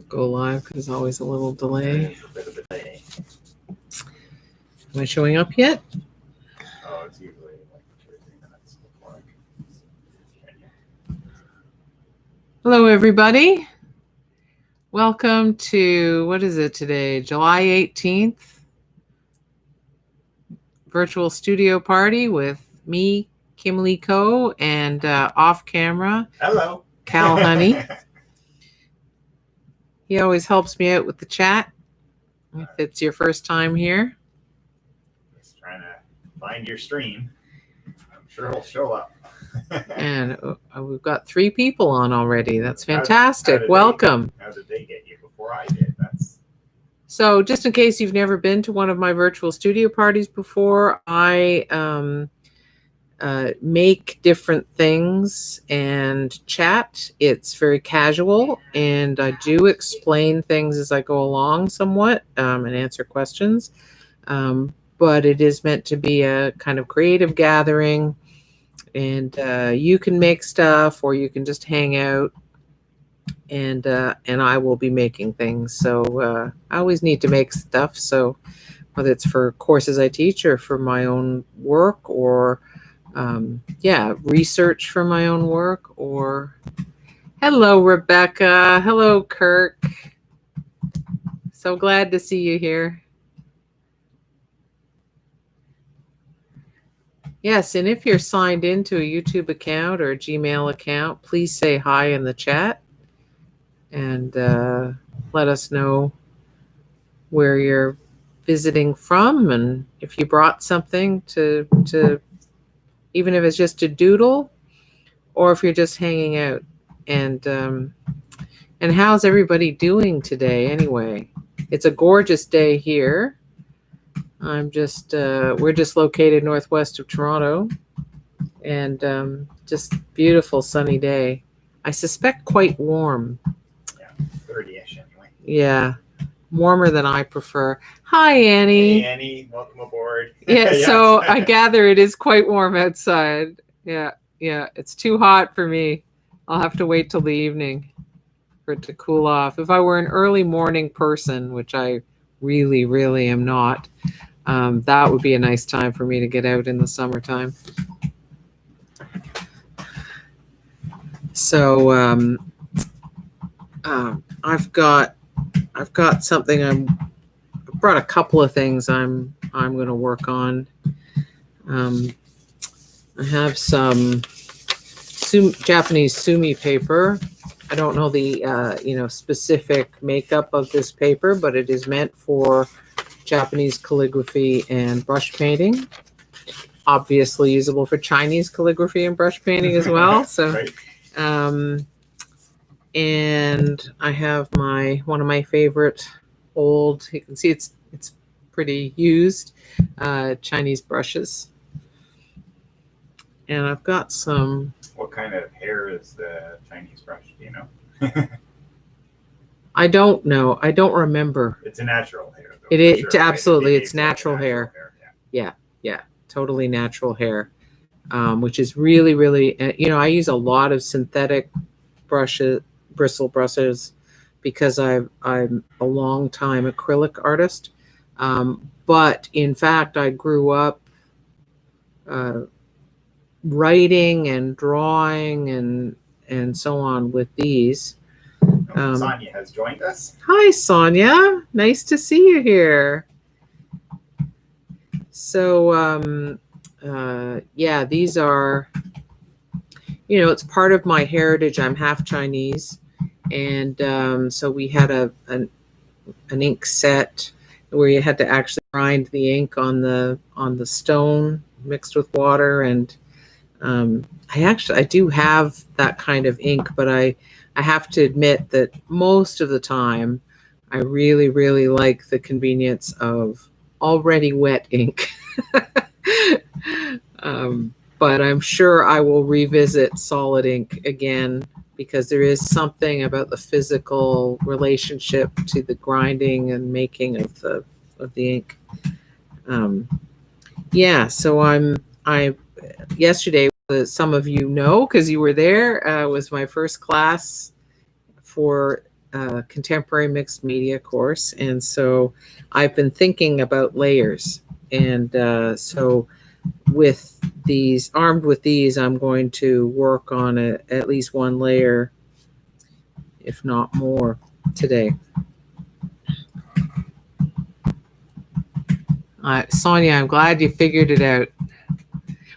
go live because there's always a little delay. There's a bit of a delay. Am I showing up yet? Oh, it's usually like 2 or 3 minutes before Hello, everybody. Welcome to, what is it today? July 18th. Virtual studio party with me, Kimberly Coe, and off camera, Hello. Cal Honey. He always helps me out with the chat if it's your first time here. Just trying to find your stream. I'm sure it'll show up. And we've got 3 people on already. That's fantastic. Welcome. How did they get you before I did? So just in case you've never been to one of my virtual studio parties before, I make different things and chat. It's very casual, and I do explain things as I go along somewhat and answer questions. But it is meant to be a kind of creative gathering, and you can make stuff or you can just hang out. And I will be making things. So I always need to make stuff. So whether it's for courses I teach or for my own work or research for my own work or hello, Rebecca. Hello, Kirk. So glad to see you here. Yes, and if you're signed into a YouTube account or a Gmail account, please say hi in the chat. And let us know where you're visiting from, and if you brought something to even if it's just a doodle, or if you're just hanging out. And how's everybody doing today? Anyway, it's a gorgeous day here. We're just located northwest of Toronto, and just beautiful sunny day. I suspect quite warm. 30-ish anyway. Yeah, warmer than I prefer. Hi, Annie. Hey, Annie. Welcome aboard. Yeah, yes. So I gather it is quite warm outside. Yeah, it's too hot for me. I'll have to wait till the evening for it to cool off. If I were an early morning person, which I really, really am not, that would be a nice time for me to get out in the summertime. So, I've got something. I brought a couple of things I'm going to work on. I have some Japanese sumi paper. I don't know the specific makeup of this paper, but it is meant for Japanese calligraphy and brush painting. Obviously usable for Chinese calligraphy and brush painting as well. So. Right. And I have one of my favorite old, you can see it's pretty used, Chinese brushes. And I've got some. What kind of hair is the Chinese brush? Do you know? I don't know. I don't remember. It's a natural hair, though. It is, sure, absolutely. Right? It's natural hair. Yeah, totally natural hair, which is really, really, I use a lot of synthetic bristle brushes because I'm a long time acrylic artist. But in fact, I grew up writing and drawing and so on with these. Sonia has joined us. Hi, Sonia. Nice to see you here. So, these are, it's part of my heritage. I'm half Chinese. And so we had an ink set where you had to actually grind the ink on the stone mixed with water. And I do have that kind of ink, but I have to admit that most of the time I really, really like the convenience of already wet ink. But I'm sure I will revisit solid ink again, because there is something about the physical relationship to the grinding and making of the ink. So I yesterday, some of you know because you were there, was my first class for contemporary mixed media course, and so I've been thinking about layers. And so armed with these, I'm going to work on at least one layer, if not more, today. Sonia, I'm glad you figured it out.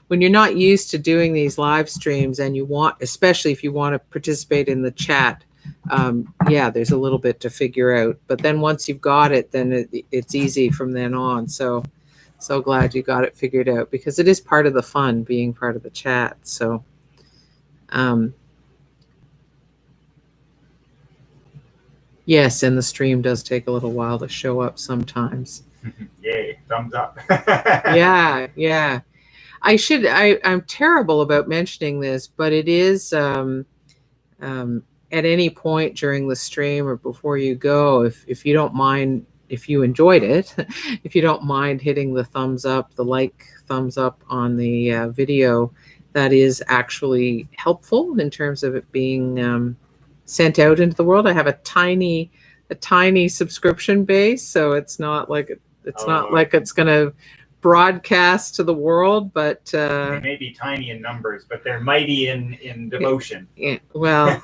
When you're not used to doing these live streams and you want, especially if you want to participate in the chat, yeah, there's a little bit to figure out. But then once you've got it, then it's easy from then on. So glad you got it figured out, because it is part of the fun being part of the chat. So, yes, and the stream does take a little while to show up sometimes. Yay, thumbs up. Yeah. I'm terrible about mentioning this, but it is at any point during the stream or before you go, if you don't mind, if you enjoyed it, if you don't mind hitting the thumbs up on the video, that is actually helpful in terms of it being sent out into the world. I have a tiny subscription base, so it's not like it's going to broadcast to the world, but they may be tiny in numbers, but they're mighty in devotion. Yeah, well,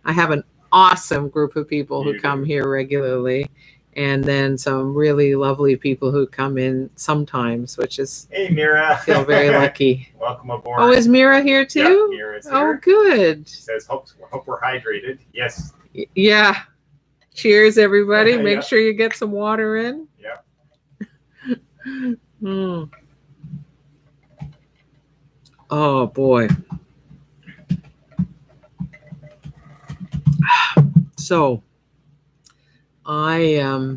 I have an awesome group of people who come here regularly, and then some really lovely people who come in sometimes, which is, hey Mira, I feel very lucky. Welcome aboard. Oh, is Mira here too? Yep, Mira's here. Oh, good. She says, hope we're hydrated. Yes. Yeah. Cheers, everybody. Make Yeah. sure you get some water in. Yep. Oh boy. So hi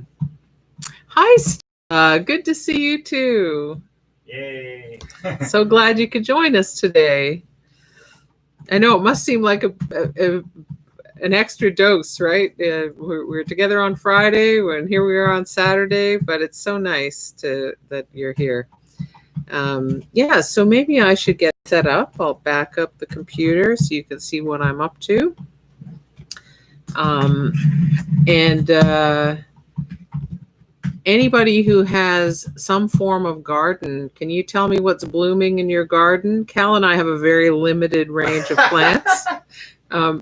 Stella. Good to see you too. Yay. So glad you could join us today. I know it must seem like an extra dose, right? We're together on Friday, and here we are on Saturday, but it's so nice that you're here. Yeah, so maybe I should get set up. I'll back up the computer so you can see what I'm up to. Anybody who has some form of garden, can you tell me what's blooming in your garden? Cal and I have a very limited range of plants.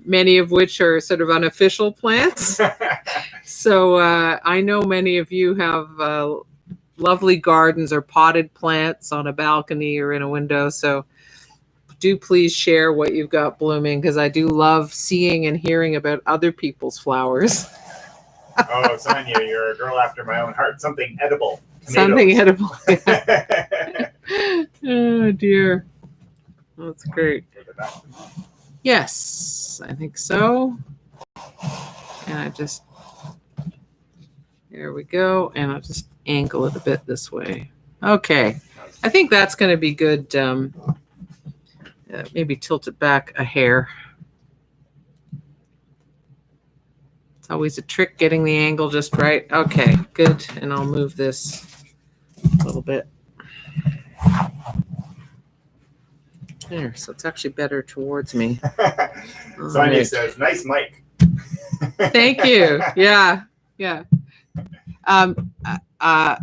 Many of which are sort of unofficial plants. So I know many of you have lovely gardens or potted plants on a balcony or in a window. So do please share what you've got blooming, because I do love seeing and hearing about other people's flowers. Oh, Sonia, you're a girl after my own heart. Something edible. Something edible. Oh, dear. That's great. Yes, I think so. And there we go. And I'll just angle it a bit this way. Okay. I think that's going to be good. Maybe tilt it back a hair. It's always a trick getting the angle just right. Okay, good. And I'll move this a little bit. There, so it's actually better towards me. Sonia says, nice mic. Thank you. Yeah. I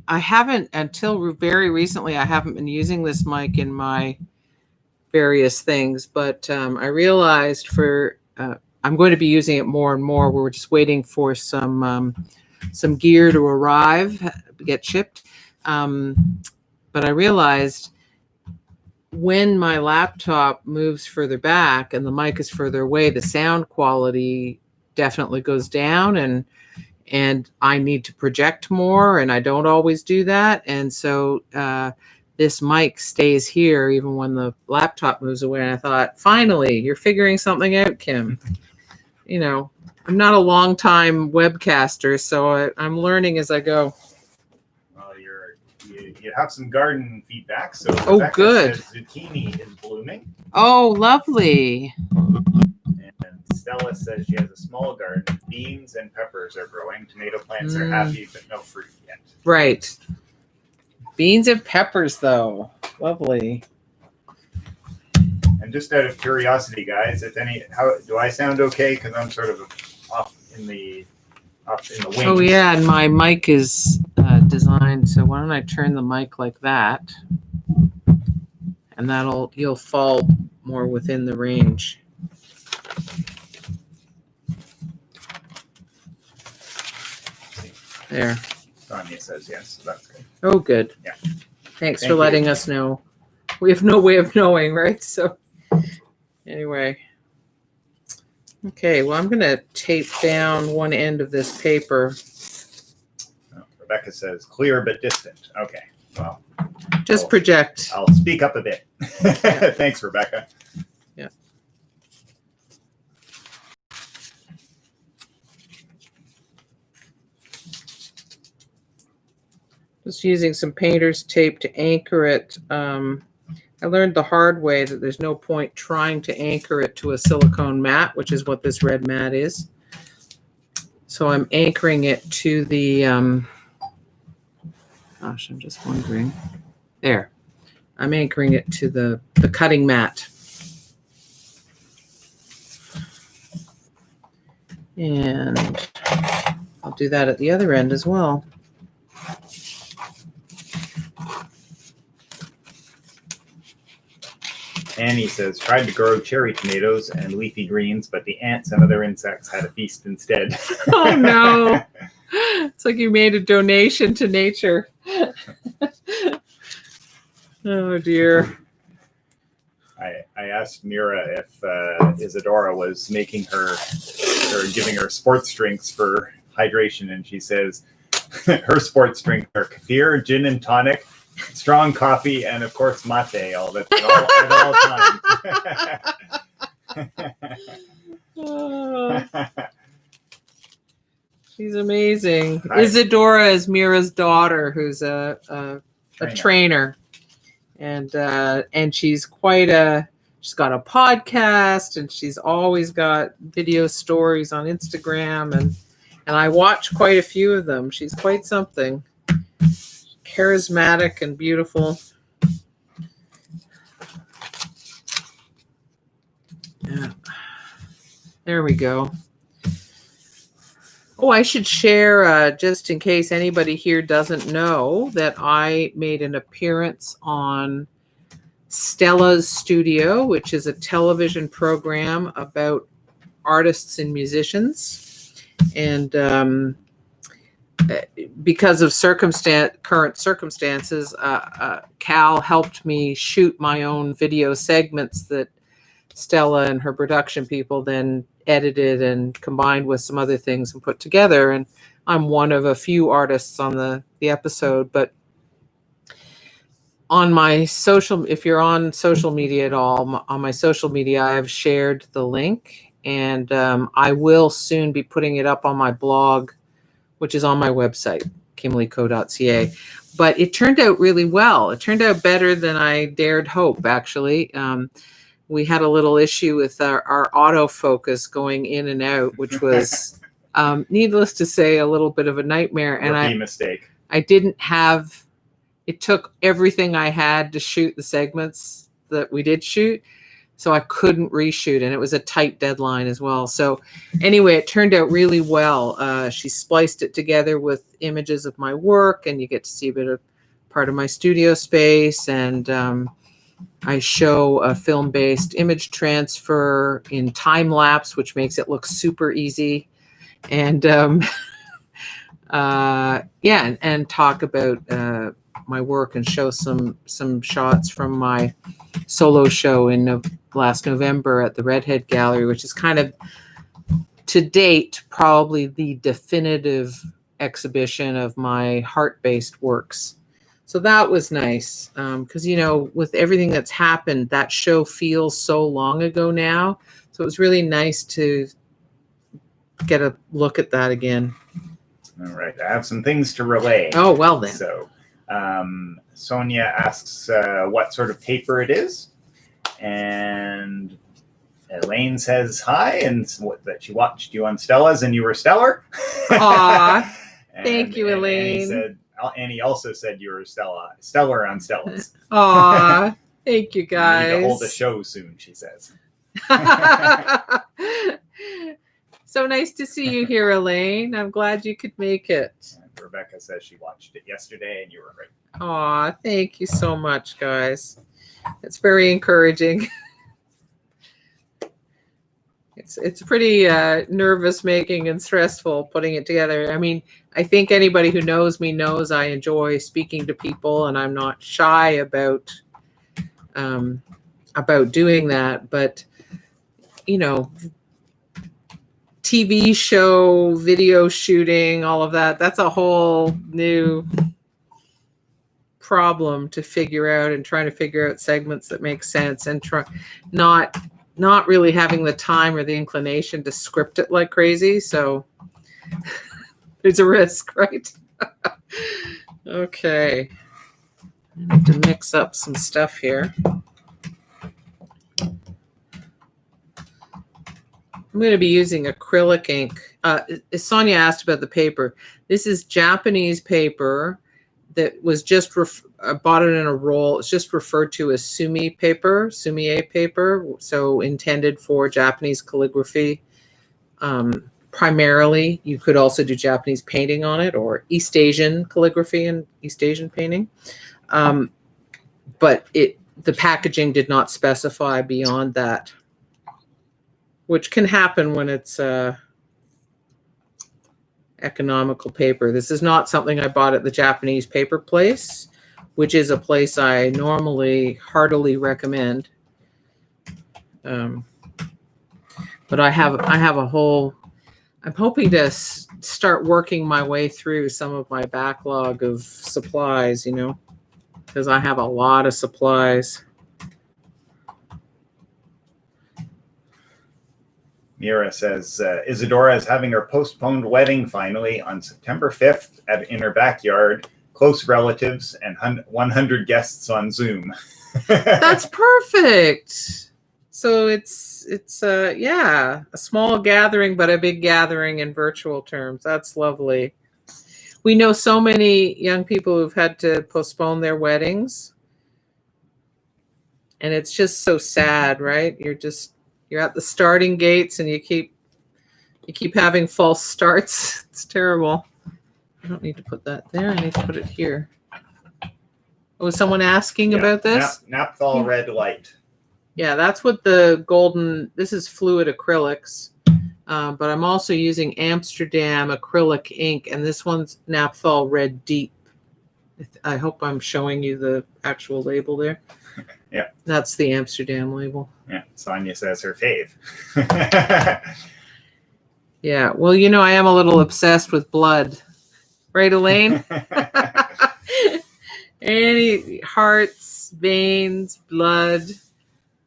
haven't, until very recently, I haven't been using this mic in my various things, but I realized I'm going to be using it more and more. We're just waiting for some gear to arrive, get shipped. But I realized when my laptop moves further back and the mic is further away, the sound quality definitely goes down, and I need to project more, and I don't always do that. And so this mic stays here even when the laptop moves away. And I thought, finally, you're figuring something out, Kim. You know, I'm not a long time webcaster, so I'm learning as I go. Well, you have some garden feedback. So oh, Rebecca good. Says zucchini is blooming. Oh, lovely. And Stella says she has a small garden. Beans and peppers are growing. Tomato plants are happy, but no fruit yet. Right. Beans and peppers, though. Lovely. And just out of curiosity, guys, how do I sound okay? Because I'm sort of up in the wings. Oh yeah, and my mic is designed. So why don't I turn the mic like that, and you'll fall more within the range. There. Sonia says yes, so that's good. Oh, good. Yeah. Thanks for letting us know. We have no way of knowing, right? So anyway. Okay, well, I'm going to tape down one end of this paper. Oh, Rebecca says clear but distant. Okay, well. Just project. I'll speak up a bit. Thanks, Rebecca. Yeah. Just using some painter's tape to anchor it. I learned the hard way that there's no point trying to anchor it to a silicone mat, which is what this red mat is. So I'm anchoring it to the, gosh, I'm just wondering. There. I'm anchoring it to the cutting mat. And I'll do that at the other end as well. Annie says, tried to grow cherry tomatoes and leafy greens, but the ants and other insects had a feast instead. Oh, no. It's like you made a donation to nature. Oh, dear. I asked Mira if Isadora was making her or giving her sports drinks for hydration, and she says her sports drinks are kefir, gin and tonic, strong coffee, and of course mate at all times. She's amazing. Isadora is Mira's daughter, who's a trainer, and she's she's got a podcast, and she's always got video stories on Instagram, and I watch quite a few of them. She's quite something. Charismatic and beautiful. Yeah. There we go. Oh, I should share, just in case anybody here doesn't know, that I made an appearance on Stella's Studio, which is a television program about artists and musicians. And because of current circumstances, Cal helped me shoot my own video segments that Stella and her production people then edited and combined with some other things and put together. And I'm one of a few artists on the episode. But on my if you're on social media at all, on my social media, I have shared the link, and I will soon be putting it up on my blog, which is on my website, kimberlyco.ca. But it turned out really well. It turned out better than I dared hope, actually. We had a little issue with our autofocus going in and out, which was, needless to say, a little bit of a nightmare. And mistake. I didn't have, it took everything I had to shoot the segments that we did shoot. So I couldn't reshoot, and it was a tight deadline as well. So anyway, it turned out really well. She spliced it together with images of my work, and you get to see a bit of part of my studio space. And I show a film-based image transfer in time lapse, which makes it look super easy. And and talk about my work and show some shots from my solo show in last November at the Redhead Gallery, which is kind of, to date, probably the definitive exhibition of my heart-based works. So that was nice, because, with everything that's happened, that show feels so long ago now. So it was really nice to get a look at that again. All right. I have some things to relay. Oh, well then. So Sonia asks what sort of paper it is. And Elaine says hi, and that she watched you on Stella's and you were stellar. Aw, thank you, Elaine. Annie also said you were stellar on Stella's. Aw, Thank you, You need to hold a guys. show soon, she says. So nice to see you here, Elaine. I'm glad you could make it. And Rebecca says she watched it yesterday, and you were right. Aw, thank you so much, guys. It's very encouraging. It's pretty nervous making and stressful putting it together. I mean, I think anybody who knows me knows I enjoy speaking to people, and I'm not shy about doing that. But you know, TV show, video shooting, all of that's a whole new problem to figure out, and trying to figure out segments that make sense, and not really having the time or the inclination to script it like crazy. So there's a risk, right? Okay. I need to mix up some stuff here. I'm going to be using acrylic ink. Sonia asked about the paper. This is Japanese paper that was just I bought it in a roll. It's just referred to as sumi paper, sumi-e paper, so intended for Japanese calligraphy. Primarily, you could also do Japanese painting on it, or East Asian calligraphy and East Asian painting. But the packaging did not specify beyond that, which can happen when it's economical paper. This is not something I bought at the Japanese paper place, which is a place I normally heartily recommend. But I have a whole. I'm hoping to start working my way through some of my backlog of supplies, because I have a lot of supplies. Mira says, Isadora is having her postponed wedding finally on September 5th in her backyard. Close relatives and 100 guests on Zoom. That's perfect. So it's a small gathering, but a big gathering in virtual terms. That's lovely. We know so many young people who've had to postpone their weddings. And it's just so sad, right? You're at the starting gates and you keep having false starts. It's terrible. I don't need to put that there. I need to put it here. Was someone asking about this? Naphthol red light. Yeah, that's what the golden, this is fluid acrylics, but I'm also using Amsterdam acrylic ink, and this one's Naphthol red deep. I hope I'm showing you the actual label there. Yeah. That's the Amsterdam label. Yeah, Sonia says her fave. Yeah, well, I am a little obsessed with blood. Right, Elaine? Any hearts, veins, blood.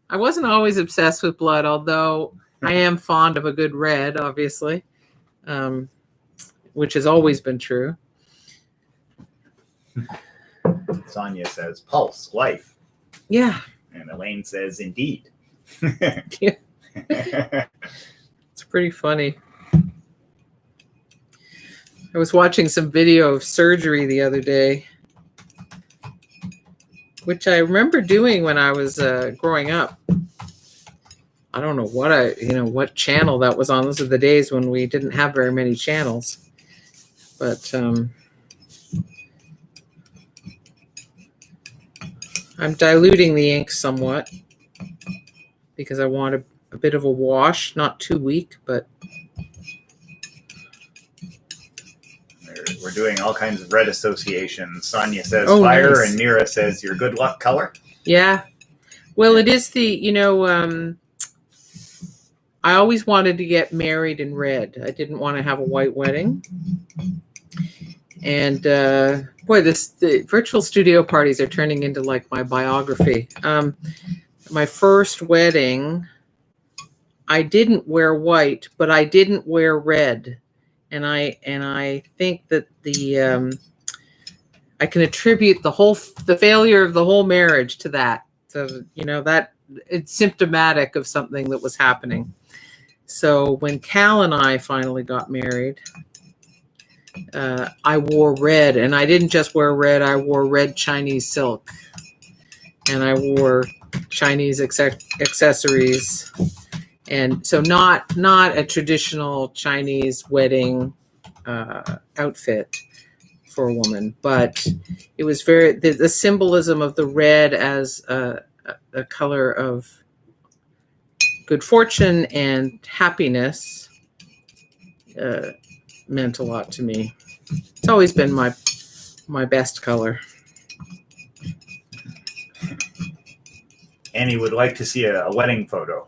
I wasn't always obsessed with blood, although I am fond of a good red, obviously, which has always been true. Sonia says, pulse, life. Yeah. And Elaine says, indeed. Yeah. It's pretty funny. I was watching some video of surgery the other day, which I remember doing when I was growing up. I don't know what channel that was on. Those are the days when we didn't have very many channels. But I'm diluting the ink somewhat because I want a bit of a wash, not too weak, but we're doing all kinds of red associations. Sonia says fire, nice. And Mira says your good luck color. Yeah. Well, it is I always wanted to get married in red. I didn't want to have a white wedding. And the virtual studio parties are turning into like my biography. My first wedding, I didn't wear white, but I didn't wear red. And I think that I can attribute the failure of the whole marriage to that. So, that it's symptomatic of something that was happening. So when Cal and I finally got married, I wore red, and I didn't just wear red, I wore red Chinese silk. and I wore Chinese accessories. And so not a traditional Chinese wedding outfit for a woman, but it was very, the symbolism of the red as a color of good fortune and happiness meant a lot to me. It's always been my best color. Annie would like to see a wedding photo.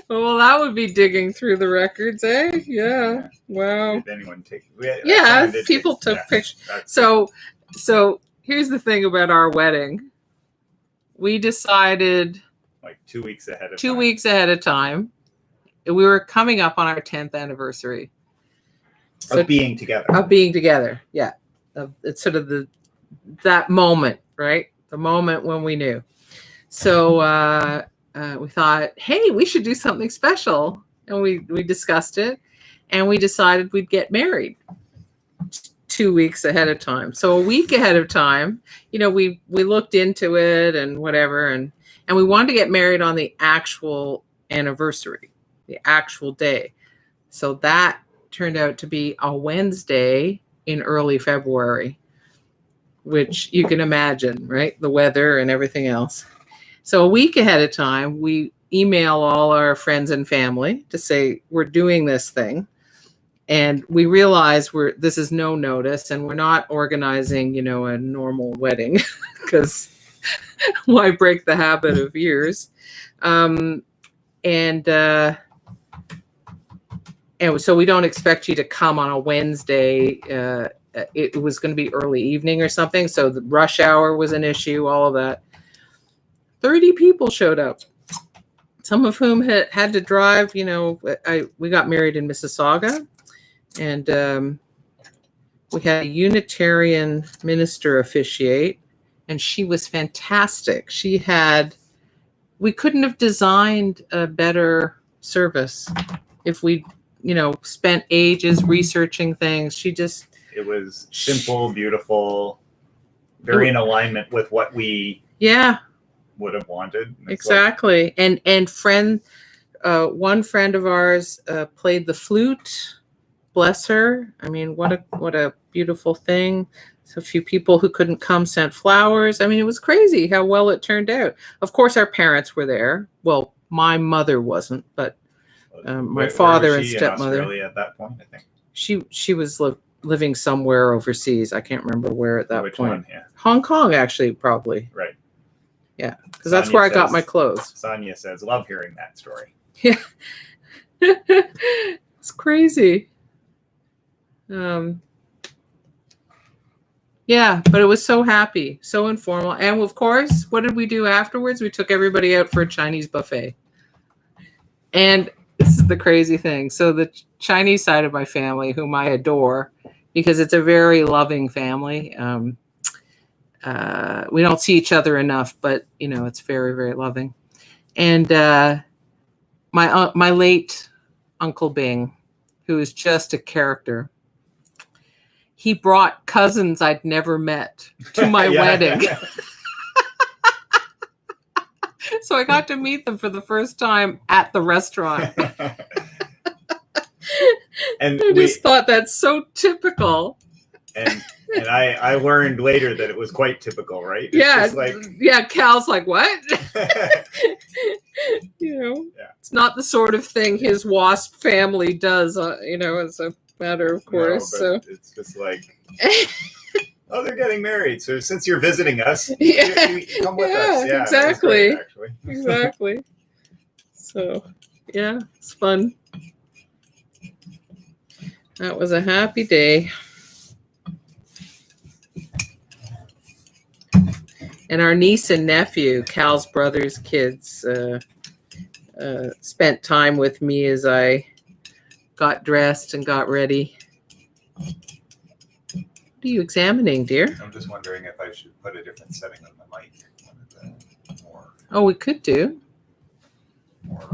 Well, that would be digging through the records, eh? Yeah. Wow. Did anyone take? Yeah, people took pictures. So here's the thing about our wedding. We decided like 2 weeks ahead of 2 time. weeks ahead of time. We were coming up on our 10th anniversary. Of being together. Of being together, yeah. It's sort of that moment, right? The moment when we knew. So we thought, hey, we should do something special. And we discussed it. And we decided we'd get married 2 weeks ahead of time. So a week ahead of time, we looked into it and whatever. And we wanted to get married on the actual anniversary, the actual day. So that turned out to be a Wednesday in early February, which you can imagine, right? The weather and everything else. So a week ahead of time, we email all our friends and family to say we're doing this thing. And we realize this is no notice, and we're not organizing, a normal wedding because why break the habit of years? And so we don't expect you to come on a Wednesday. It was going to be early evening or something. So the rush hour was an issue, all of that. 30 people showed up, some of whom had to drive. We got married in Mississauga, and we had a Unitarian minister officiate, and she was fantastic. We couldn't have designed a better service if we spent ages researching things. It was simple, beautiful, very in alignment with what we would have wanted. Exactly. And one friend of ours played the flute. Bless her. I mean, what a beautiful thing. So a few people who couldn't come sent flowers. I mean, it was crazy how well it turned out. Of course, our parents were there. Well, my mother wasn't, but my father and stepmother. In Australia at that point, I think. She was living somewhere overseas. I can't remember where at that Which point. one? Yeah. Hong Kong, actually, probably. Right. Yeah, because that's where I got my clothes. Sonia says, love hearing that story. Yeah. It's crazy. Yeah, but it was so happy, so informal. And of course, what did we do afterwards? We took everybody out for a Chinese buffet. And this is the crazy thing. So the Chinese side of my family, whom I adore, because it's a very loving family. We don't see each other enough, but it's very, very loving. And my late Uncle Bing, who is just a character, he brought cousins I'd never met to my wedding. Yeah. So I got to meet them for the first time at the restaurant. And I just thought that's so typical. And I learned later that it was quite typical, right? It's Cal's like, what? It's not the sort of thing his WASP family does, as a matter of course. No, but it's just like, oh, they're getting married. So since you're visiting us, come with us. Yeah, exactly. Great, actually. Exactly. So, yeah, it's fun. That was a happy day. And our niece and nephew, Cal's brother's kids, spent time with me as I got dressed and got ready. What are you examining, dear? I'm just wondering if I should put a different setting on the mic. Oh, we could do. More